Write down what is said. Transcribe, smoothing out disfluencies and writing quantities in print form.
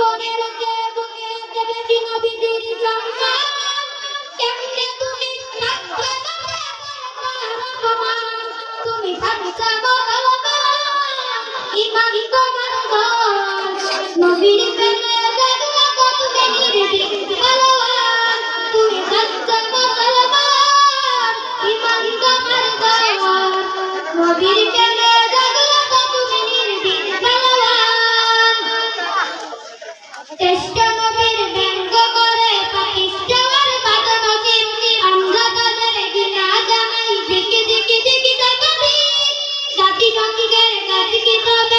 বুকে বুকে বুকে দেবে দিন বিদির সম্মান কেমনে তুমি থাকবে তুমি থাকবে ইমান তোমার নবীর প্রেমে জাগলা কত নির্ভীক ভালোবাস তুমি থাকবে মুসলমান ইমান তোমার নবীর প্রেমে জাগলা কত নির্ভীক ভালোবাস টেস্ট নবীর ব্যঙ্গ করে পাকিস্তানের পাতানো চিমনি আমরা তাদের গিনা জানাই দিকে দিকে দিকে জাতি জাতি গের কাজ কি তবে